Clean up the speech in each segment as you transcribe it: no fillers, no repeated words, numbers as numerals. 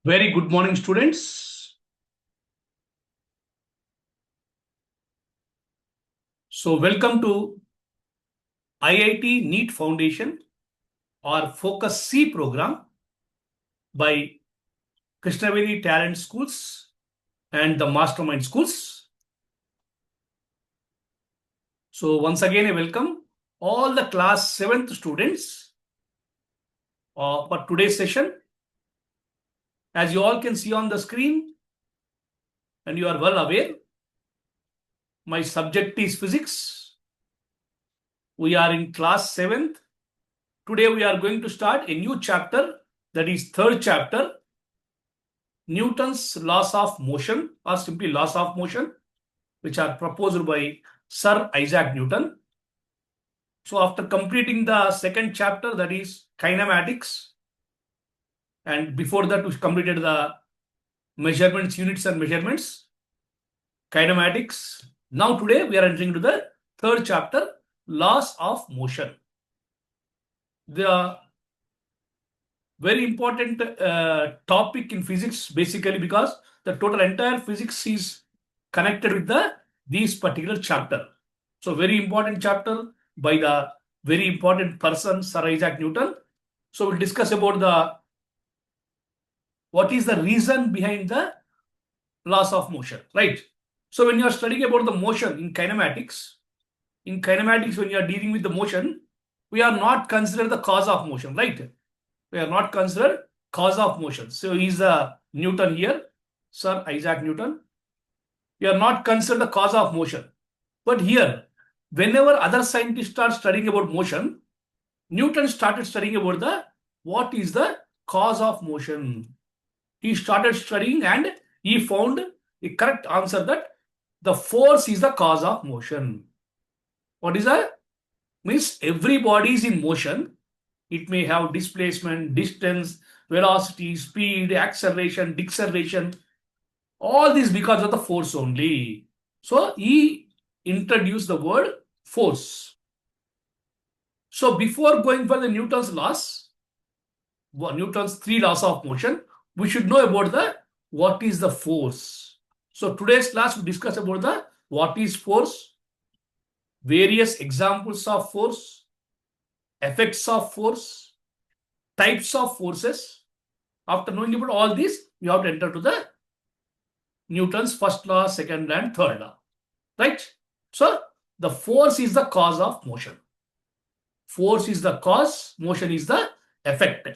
Very good morning, students. So, welcome to IIT NEET Foundation or Focus C program by Krishnavedi Talent Schools and the Mastermind Schools. So, once again, I welcome all the class 7th students for today's session. As you all can see on the screen, and you are well aware, my subject is physics. We are in class 7th. Today, we are going to start a new chapter, that is third chapter, Newton's laws of motion, or simply laws of motion, which are proposed by Sir Isaac Newton. So after completing the second chapter, that is kinematics, and before that we completed the measurements, units and measurements, kinematics. Now today we are entering into the third chapter, laws of motion. The very important topic in physics, basically, because the total entire physics is connected with these particular chapter. So very important chapter by the very important person, Sir Isaac Newton. So we'll discuss about what is the reason behind the laws of motion, right? So when you are studying about the motion in kinematics, when you are dealing with the motion, we are not considered the cause of motion, right? We are not considered cause of motion. So he's the Newton here, Sir Isaac Newton. We are not considered the cause of motion. But here, whenever other scientists start studying about motion, Newton started studying about what is the cause of motion. He started studying and he found a correct answer that the force is the cause of motion. What is that? Means every body is in motion. It may have displacement, distance, velocity, speed, acceleration, deceleration. All this because of the force only. So he introduced the word force. So before going for the Newton's laws, Newton's 3 laws of motion, we should know about what is the force. So today's class we discuss about what is force, various examples of force, effects of force, types of forces. After knowing about all this, we have to enter to the Newton's first law, second and third law, right? So the force is the cause of motion. Force is the cause, motion is the effect.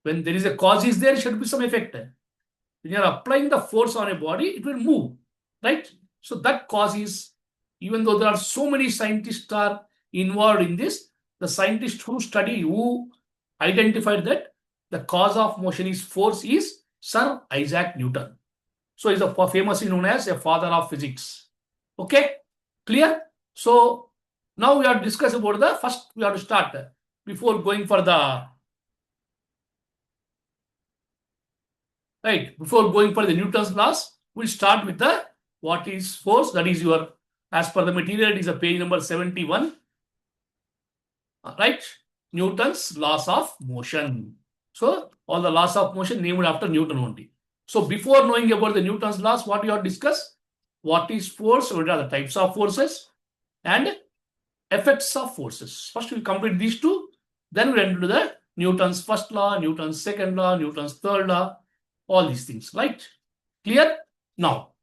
When there is a cause is there should be some effect. When you are applying the force on a body, it will move, right? So that cause is, even though there are so many scientists are involved in this, the scientists who identified that the cause of motion is force is Sir Isaac Newton. So he's famously known as a father of physics. Okay, clear? So now we have to discuss about we have to start before going for before going for the Newton's laws, we'll start with what is force. That is as per the material, it is a page number 71. Right? Newton's laws of motion. So all the laws of motion named after Newton only. So before knowing about the Newton's laws, what we have discussed? What is force? What are the types of forces? And effects of forces. First we'll complete these two. Then we'll enter to the Newton's first law, Newton's second law, Newton's third law. All these things, right? Clear? Now,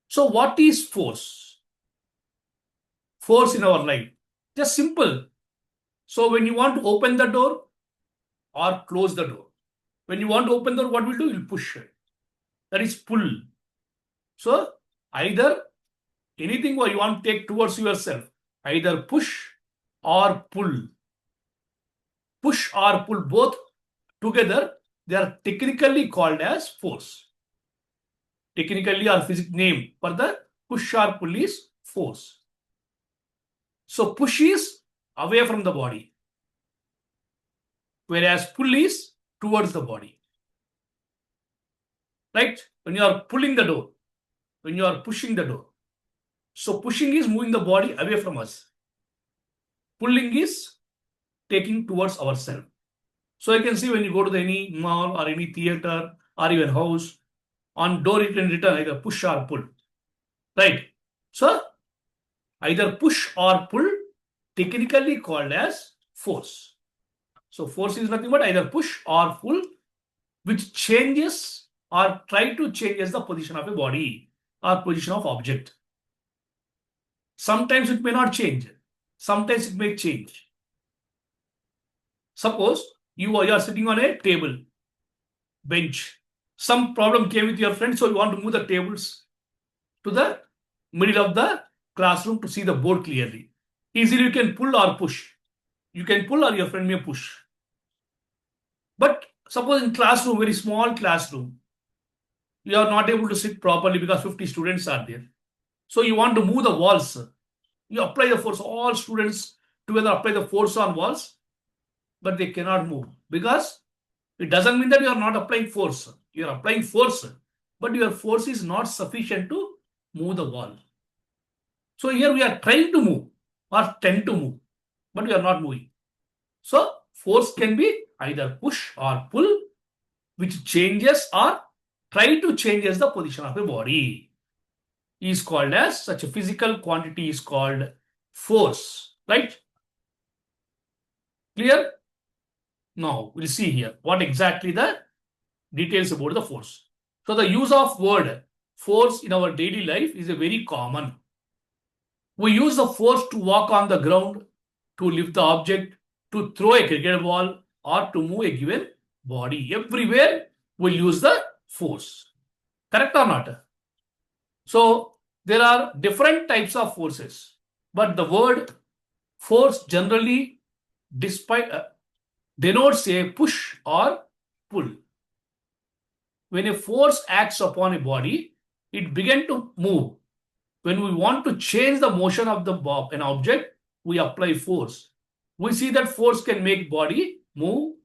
so what is force? Force in our life. Just simple. So when you want to open the door or close the door, when you want to open the door, what will do? You'll push it. That is pull. So either anything what you want to take towards yourself, either push or pull. Push or pull, both together, they are technically called as force. Technically, our physics name for the push or pull is force. So push is away from the body, whereas pull is towards the body. Right? When you are pulling the door, when you are pushing the door. So pushing is moving the body away from us. Pulling is taking towards ourselves. So you can see when you go to any mall or any theater or even house, on door it can written either push or pull. Right? So either push or pull, technically called as force. So force is nothing but either push or pull, which changes or try to changes the position of a body or position of object. Sometimes it may not change. Sometimes it may change. Suppose you are sitting on a table, bench. Some problem came with your friend, so you want to move the tables to the middle of the classroom to see the board clearly. Easily you can pull or push. You can pull or your friend may push. But suppose in classroom, very small classroom, you are not able to sit properly because 50 students are there. So you want to move the walls. You apply the force. All students together apply the force on walls, but they cannot move because it doesn't mean that you are not applying force. You are applying force, but your force is not sufficient to move the wall. So here we are trying to move or tend to move, but we are not moving. So force can be either push or pull, which changes or try to changes the position of a body. Is called as such a physical quantity is called force. Right? Clear? Now we'll see here what exactly the details about the force. So the use of word force in our daily life is a very common. We use the force to walk on the ground, to lift the object, to throw a cricket ball, or to move a given body. Everywhere we'll use the force. Correct or not? So there are different types of forces, but the word force generally denotes a push or pull. When a force acts upon a body, it begins to move. When we want to change the motion of an object, we apply force. We see that force can make body move,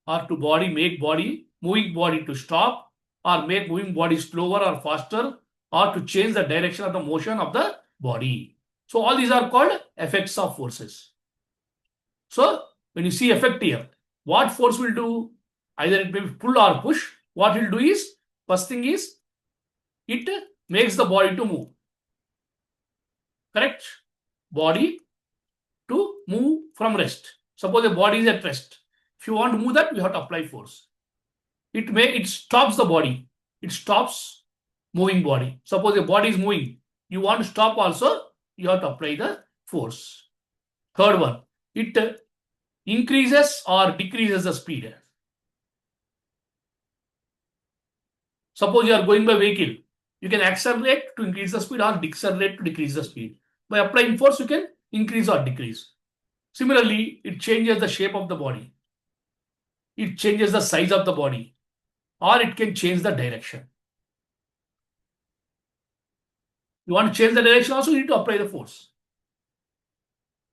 or to body make body, moving body to stop, or make moving body slower or faster, or to change the direction of the motion of the body. So all these are called effects of forces. So when you see effect here, what force will do? Either it may be pull or push. What it will do is, first thing is, it makes the body to move. Correct? Body to move from rest. Suppose the body is at rest. If you want to move that, you have to apply force. It stops the body. It stops moving body. Suppose the body is moving. You want to stop also, you have to apply the force. Third one, it increases or decreases the speed. Suppose you are going by vehicle. You can accelerate to increase the speed or decelerate to decrease the speed. By applying force, you can increase or decrease. Similarly, it changes the shape of the body. It changes the size of the body, or it can change the direction. You want to change the direction also, you need to apply the force.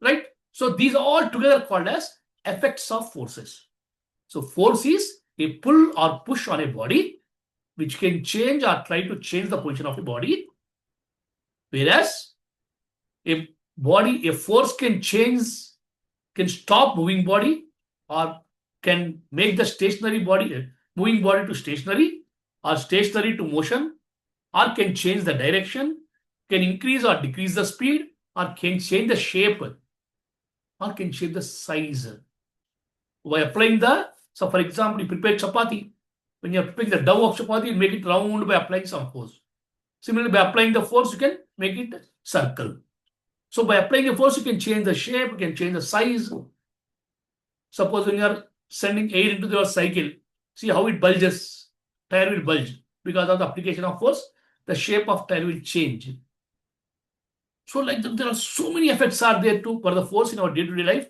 Right? So these are all together called as effects of forces. So force is a pull or push on a body, which can change or try to change the position of a body. Whereas a force can stop moving body, or can make the moving body to stationary, or stationary to motion, or can change the direction, can increase or decrease the speed, or can change the shape, or can change the size. By applying so for example, you prepare chapati. When you are preparing the dough of chapati, you make it round by applying some force. Similarly, by applying the force, you can make it circle. So by applying a force, you can change the shape, you can change the size. Suppose when you are sending air into your cycle, see how it bulges. Tire will bulge. Because of the application of force, the shape of tire will change. So like there are so many effects are there too for the force in our day-to-day life.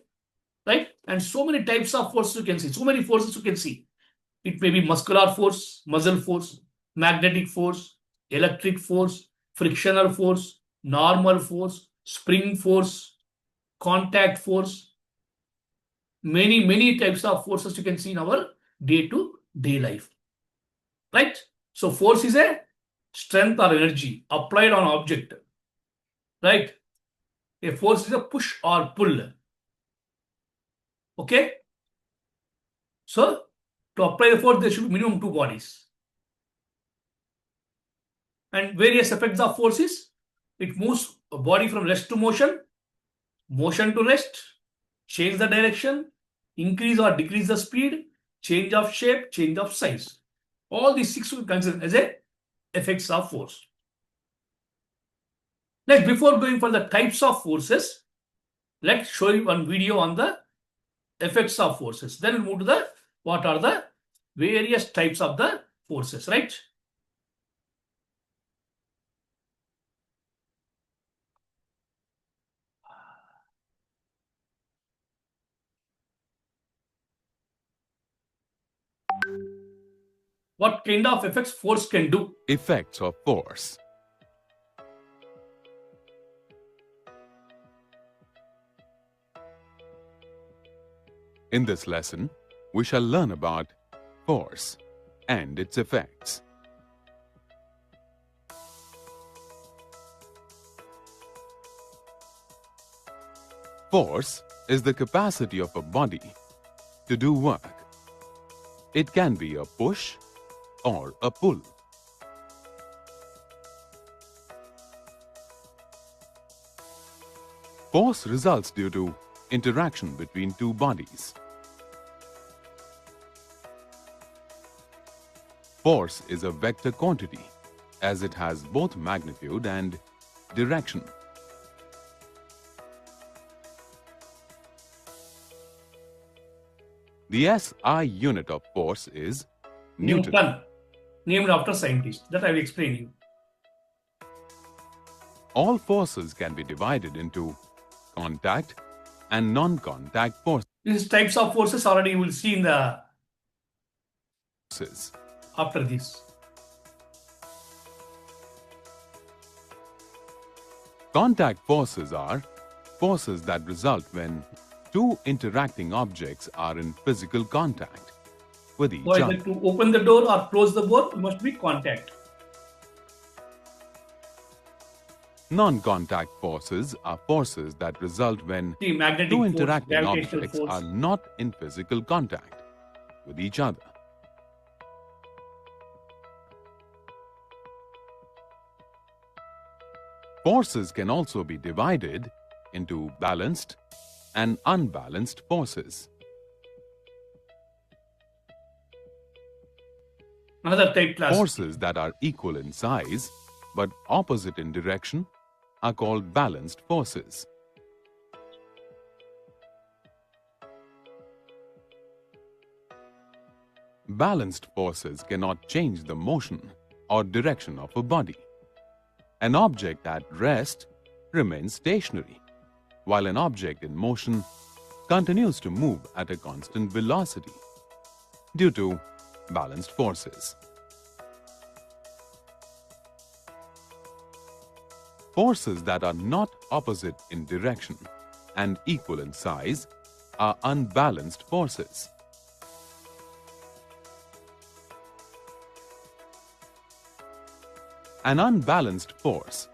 Right? And so many types of forces you can see. So many forces you can see. It may be muscular force, muscle force, magnetic force, electric force, frictional force, normal force, spring force, contact force. Many types of forces you can see in our day-to-day life. Right? So force is a strength or energy applied on object. Right? A force is a push or pull. Okay? So to apply the force, there should be minimum two bodies. And various effects of forces, it moves a body from rest to motion, motion to rest, change the direction, increase or decrease the speed, change of shape, change of size. All these six will consider as a effects of force. Next, before going for the types of forces, let's show you one video on the effects of forces. Then we'll move to the what are the various types of the forces, right? What kind of effects force can do? Effects of force. In this lesson, we shall learn about force and its effects. Force is the capacity of a body to do work. It can be a push or a pull. Force results due to interaction between two bodies. Force is a vector quantity as it has both magnitude and direction. The SI unit of force is Newton. Named after scientist. That I will explain you. All forces can be divided into contact and non-contact forces. These types of forces already you will see in the after this. Contact forces are forces that result when two interacting objects are in physical contact with each So other. either to open the door or close the door, you must be contact. Non-contact forces are forces that result when See, magnetic two force, interacting gravitational objects force. are not in physical contact with each other. Forces can also be divided into balanced and unbalanced forces. Another type class. Forces that are equal in size but opposite in direction are called balanced forces. Balanced forces cannot change the motion or direction of a body. An object at rest remains stationary, while an object in motion continues to move at a constant velocity due to balanced forces. Forces that are not opposite in direction and equal in size are unbalanced forces. An unbalanced force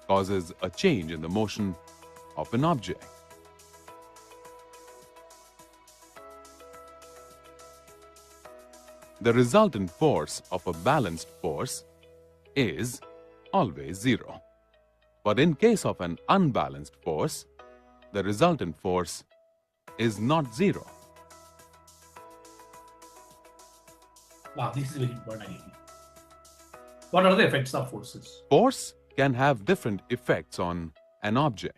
causes a change in the motion of an object. The resultant force of a balanced force is always zero. But in case of an unbalanced force, the resultant force is not zero. Wow, this is very important again. What are the effects of forces? Force can have different effects on an object.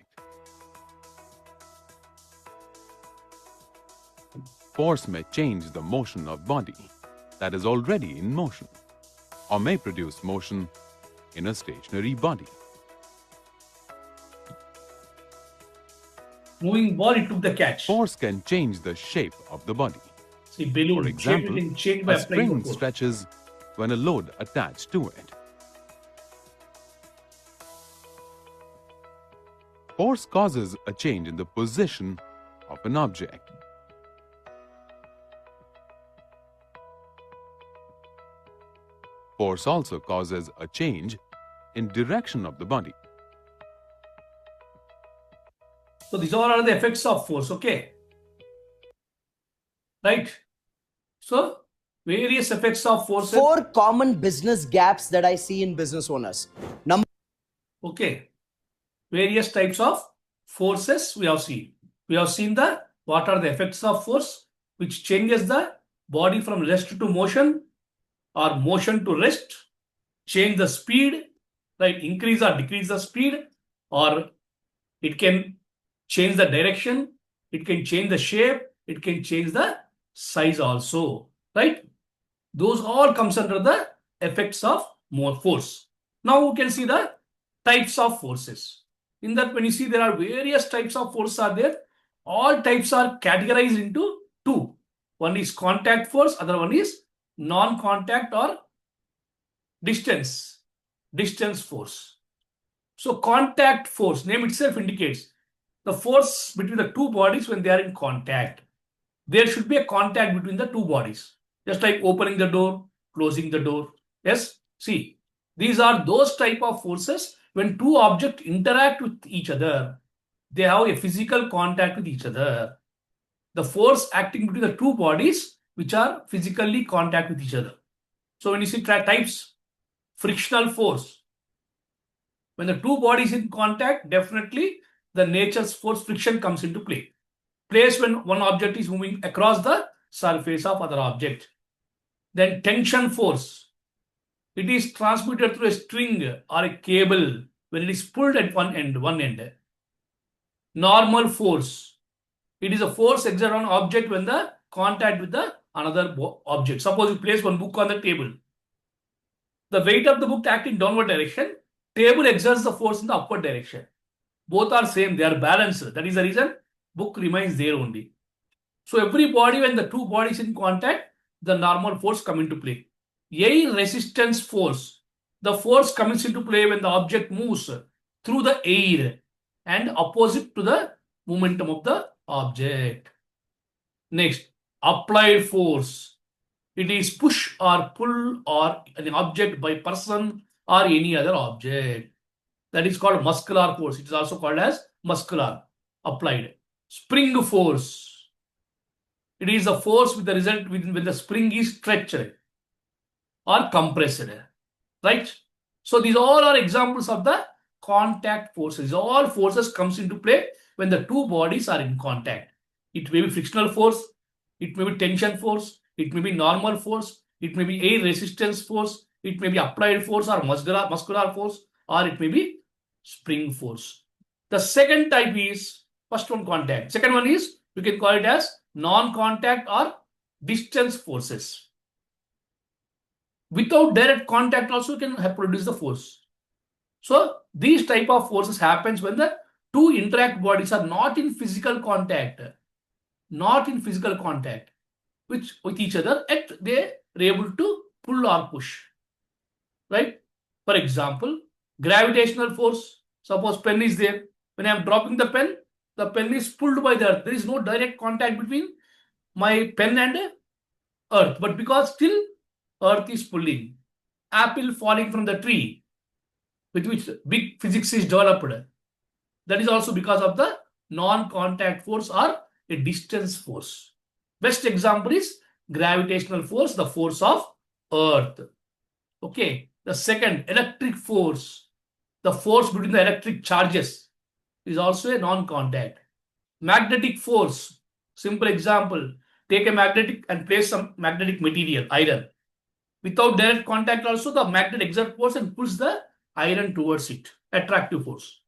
Force may change the motion of body that is already in motion, or may produce motion in a stationary body. Moving ball, it took the catch. Force can change the shape of the body. See, balloon, For example, shape can change by a applying spring the force. stretches when a load attached to it. Force causes a change in the position of an object. Force also causes a change in direction of the body. So these all are the effects of force, okay? Right? So, various effects of forces. 4 common business gaps that I see in business owners. Number Okay. Various types of forces we have seen. We have seen the what are the effects of force which changes the body from rest to motion or motion to rest, change the speed, right? Increase or decrease the speed, or it can change the direction, it can change the shape, it can change the size also, right? Those all comes under the effects of more force. Now we can see the types of forces. In that, when you see there are various types of force are there, all types are categorized into two. One is contact force, other one is non-contact or distance force. So contact force, name itself indicates the force between the two bodies when they are in contact. There should be a contact between the two bodies, just like opening the door, closing the door. Yes, see, these are those type of forces when two objects interact with each other. They have a physical contact with each other. The force acting between the two bodies which are physically contact with each other. So when you see types, frictional force, when the two bodies in contact, definitely the nature's force friction comes into play. Place when one object is moving across the surface of other object. Then tension force. It is transmitted through a string or a cable when it is pulled at one end. Normal force. It is a force exerted on object when the contact with the another object. Suppose you place one book on the table. The weight of the book acts in downward direction. Table exerts the force in the upward direction. Both are same. They are balanced. That is the reason book remains there only. So every body, when the two bodies in contact, the normal force come into play. Air resistance force. The force comes into play when the object moves through the air and opposite to the momentum of the object. Next, applied force. It is push or pull or an object by person or any other object. That is called muscular force. It is also called as muscular, applied. Spring force. It is the force with the result when the spring is stretched or compressed, right? So these all are examples of the contact forces. All forces comes into play when the two bodies are in contact. It may be frictional force, it may be tension force, it may be normal force, it may be air resistance force, it may be applied force or muscular force, or it may be spring force. The second type is first one contact. Second one is you can call it as non-contact or distance forces. Without direct contact also can produce the force. So these type of forces happens when the two interact bodies are not in physical contact, with each other, yet they are able to pull or push, right? For example, gravitational force. Suppose pen is there. When I am dropping the pen is pulled by the earth. There is no direct contact between my pen and earth, but because still earth is pulling. Apple falling from the tree, with which big physics is developed. That is also because of the non-contact force or a distance force. Best example is gravitational force, the force of earth. Okay. The second, electric force, the force between the electric charges, is also a non-contact. Magnetic force, simple example, take a magnetic and place some magnetic material, iron. Without direct contact also, the magnet exerts force and pulls the iron towards it. Attractive force.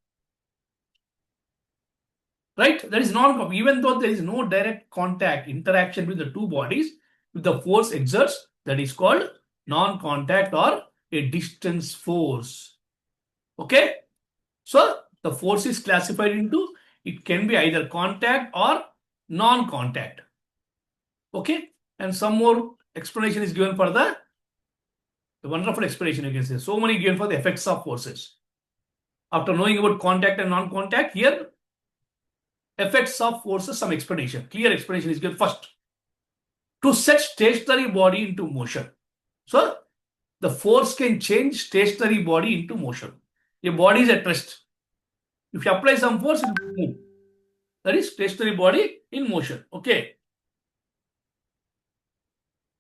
Right? That is non, even though there is no direct contact, interaction with the two bodies, with the force exerts, that is called non-contact or a distance force. Okay? So the force is classified into, it can be either contact or non-contact. Okay? And some more explanation is given for the wonderful explanation you can say. So many given for the effects of forces. After knowing about contact and non-contact, here effects of forces, some explanation. Clear explanation is given first. To set stationary body into motion. So the force can change stationary body into motion. A body is at rest. If you apply some force, it will move. That is stationary body in motion. Okay.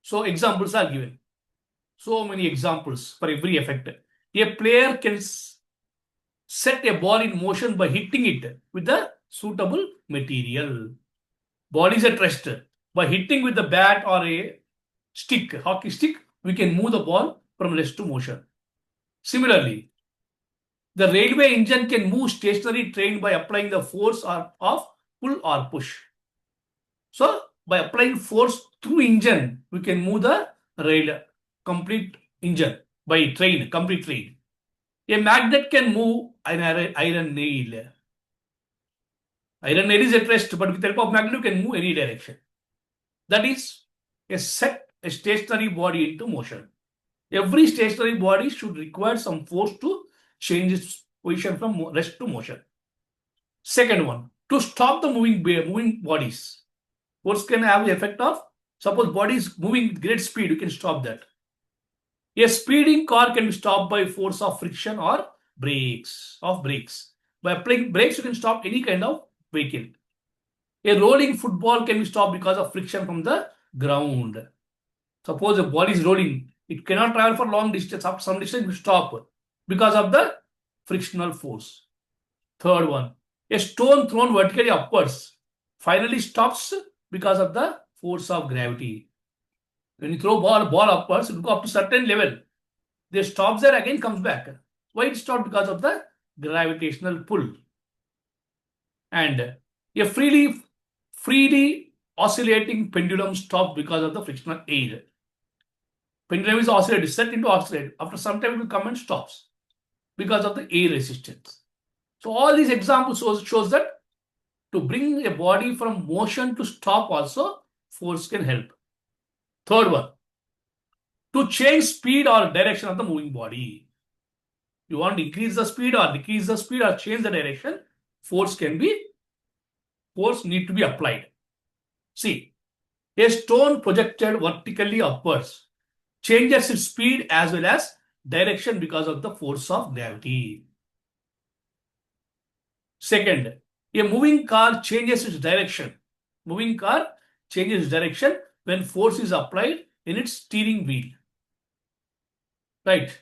So examples are given. So many examples for every effect. A player can set a ball in motion by hitting it with the suitable material. Ball is at rest. By hitting with the bat or a stick, hockey stick, we can move the ball from rest to motion. Similarly, the railway engine can move stationary train by applying the force of pull or push. So, by applying force through engine, we can move the rail, complete engine by train, complete train. A magnet can move an iron nail. Iron nail is at rest, but with the help of magnet, you can move any direction. That is a stationary body into motion. Every stationary body should require some force to change its position from rest to motion. Second one, to stop the moving bodies. Force can have the effect of, suppose body is moving with great speed, you can stop that. A speeding car can be stopped by force of friction or brakes. By applying brakes, you can stop any kind of vehicle. A rolling football can be stopped because of friction from the ground. Suppose a ball is rolling, it cannot travel for long distance. After some distance, it will stop because of the frictional force. Third one, a stone thrown vertically upwards finally stops because of the force of gravity. When you throw ball upwards, it will go up to certain level. They stops there, again comes back. Why it stopped? Because of the gravitational pull. And a freely oscillating pendulum stops because of the frictional air. Pendulum is oscillated, set into oscillate. After some time, it will come and stops because of the air resistance. So all these examples shows that to bring a body from motion to stop also, force can help. Third one, to change speed or direction of the moving body. You want to increase the speed or decrease the speed or change the direction, force need to be applied. See, a stone projected vertically upwards changes its speed as well as direction because of the force of gravity. Second, a moving car changes its direction. Moving car changes its direction when force is applied in its steering wheel. Right.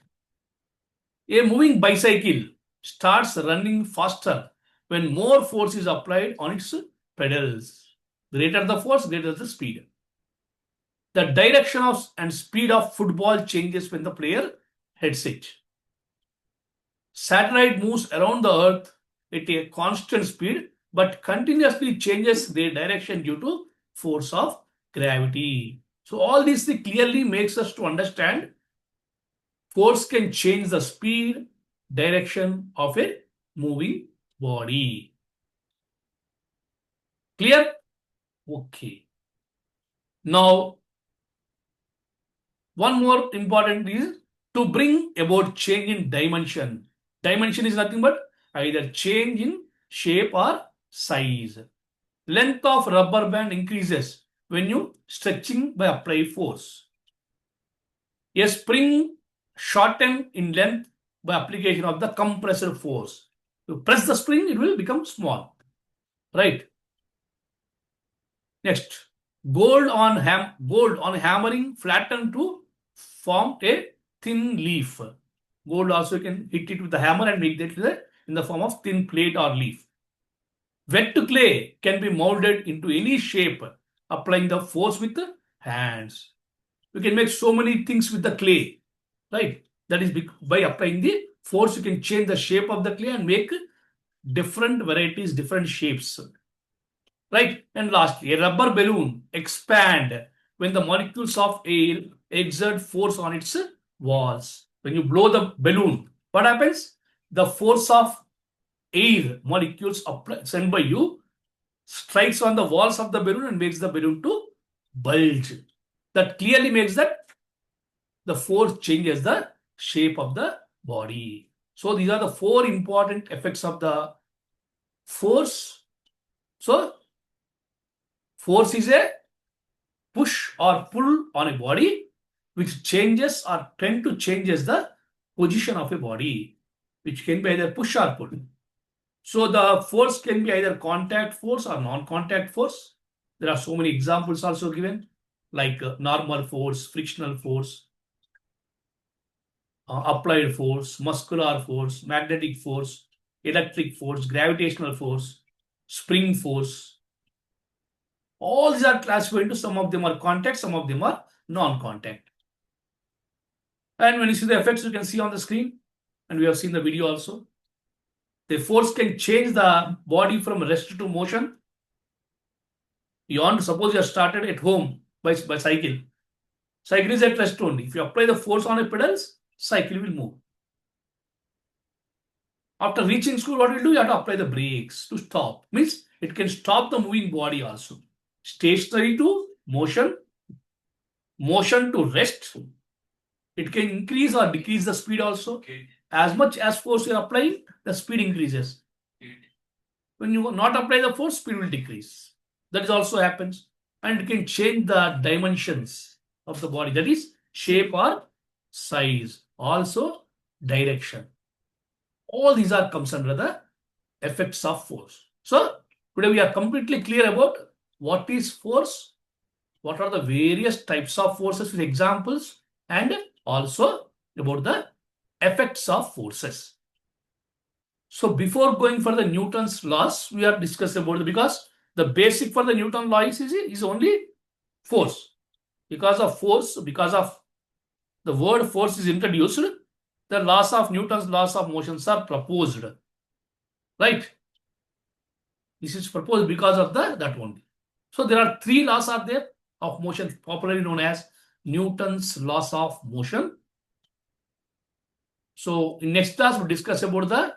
A moving bicycle starts running faster when more force is applied on its pedals. Greater the force, greater the speed. The direction of and speed of football changes when the player heads it. Satellite moves around the earth at a constant speed but continuously changes their direction due to force of gravity. So all this clearly makes us to understand force can change the speed, direction of a moving body. Clear? Okay. Now, one more important is to bring about change in dimension. Dimension is nothing but either change in shape or size. Length of rubber band increases when you stretching by apply force. A spring shorten in length by application of the compressor force. You press the spring, it will become small. Right. Next, gold on hammering flatten to form a thin leaf. Gold also can hit it with the hammer and make that in the form of thin plate or leaf. Wet clay can be molded into any shape applying the force with the hands. You can make so many things with the clay, right? That is by applying the force, you can change the shape of the clay and make different varieties, different shapes, right? And lastly, a rubber balloon expand when the molecules of air exert force on its walls. When you blow the balloon, what happens? The force of air molecules sent by you strikes on the walls of the balloon and makes the balloon to bulge. That clearly makes that the force changes the shape of the body. So these are the four important effects of the force. So force is a push or pull on a body which changes or tend to changes the position of a body, which can be either push or pull. So the force can be either contact force or non-contact force. There are so many examples also given, like normal force, frictional force, applied force, muscular force, magnetic force, electric force, gravitational force, spring force. All these are classified into, some of them are contact, some of them are non-contact. And when you see the effects, you can see on the screen, and we have seen the video also. The force can change the body from rest to motion. You want to suppose you are started at home by cycle. Cycle is at rest only. If you apply the force on a pedals, cycle will move. After reaching school, what will do? You have to apply the brakes to stop. Means it can stop the moving body also. Stationary to motion, motion to rest. It can increase or decrease the speed also. Okay. As much as force you are applying, the speed increases. When you not apply the force, speed will decrease. That is also happens. And it can change the dimensions of the body. That is shape or size. Also direction. All these are comes under the effects of force. So today we are completely clear about what is force, what are the various types of forces with examples, and also about the effects of forces. So before going for the Newton's laws, we are discussing about because the basic for the Newton law is only force. Because of force, because of the word force is introduced, the laws of Newton's laws of motions are proposed. Right? This is proposed because of that only. So there are three laws are there of motion, popularly known as Newton's laws of motion. So in next class we'll discuss about the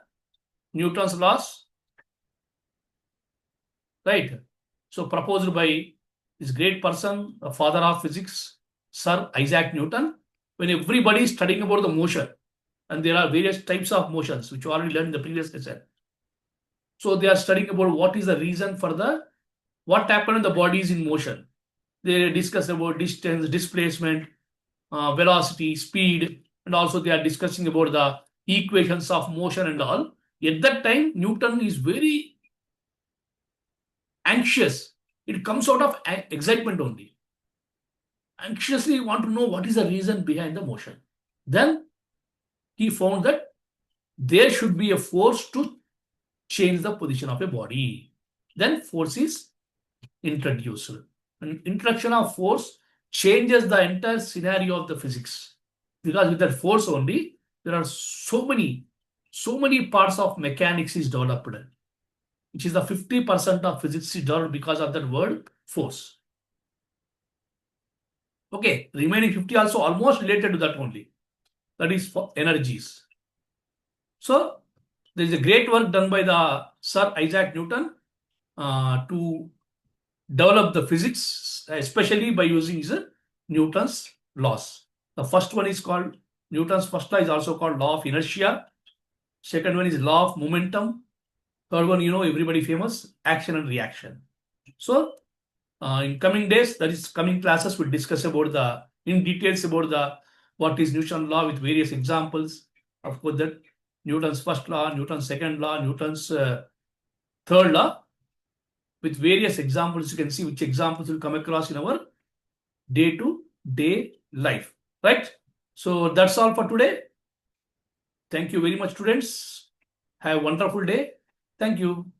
Newton's laws. Right? So proposed by this great person, the father of physics, Sir Isaac Newton. When everybody is studying about the motion, and there are various types of motions which you already learned in the previous lesson. So they are studying about what is the reason for what happened in the bodies in motion. They discuss about distance, displacement, velocity, speed, and also they are discussing about the equations of motion and all. At that time, Newton is very anxious. It comes out of excitement only. Anxiously want to know what is the reason behind the motion. Then he found that there should be a force to change the position of a body. Then force is introduced. An introduction of force changes the entire scenario of the physics. Because with that force only, there are so many parts of mechanics is developed, which is the 50% of physics is developed because of that word force. Okay, remaining 50 also almost related to that only. That is for energies. So there is a great work done by the Sir Isaac Newton to develop the physics, especially by using Newton's laws. The first one is called Newton's first law is also called law of inertia. Second one is law of momentum. Third one, everybody famous, action and reaction. So in coming days, that is coming classes, we'll discuss about in details about what is Newton's law with various examples. Of course, that Newton's first law, Newton's second law, Newton's third law, with various examples. You can see which examples will come across in our day-to-day life. Right? So that's all for today. Thank you very much, students. Have a wonderful day. Thank you.